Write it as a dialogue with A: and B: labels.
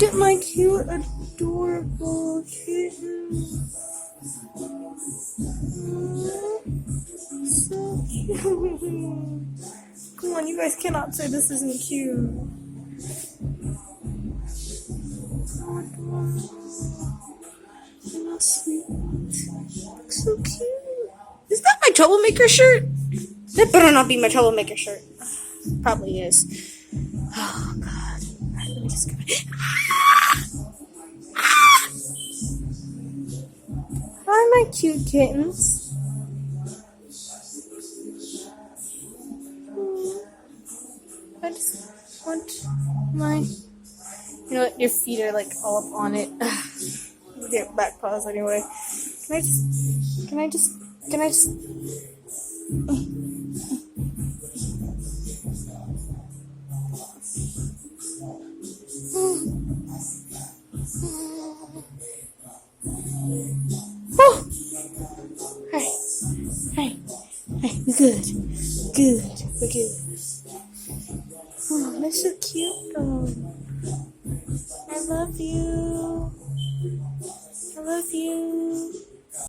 A: Look at my cute, adorable kitten. So cute. Come on, you guys cannot say this isn't cute. Sweet. So cute. Is that my troublemaker shirt? That better not be my troublemaker shirt. Probably is. Oh god. Alright, let me just go. Hi, my cute kittens. I just want my. You know what? Your feet are like all up on it. Get back paws anyway. Can I just? Oh! Hey, we're good. We're good. Oh, they're so cute though. I love you.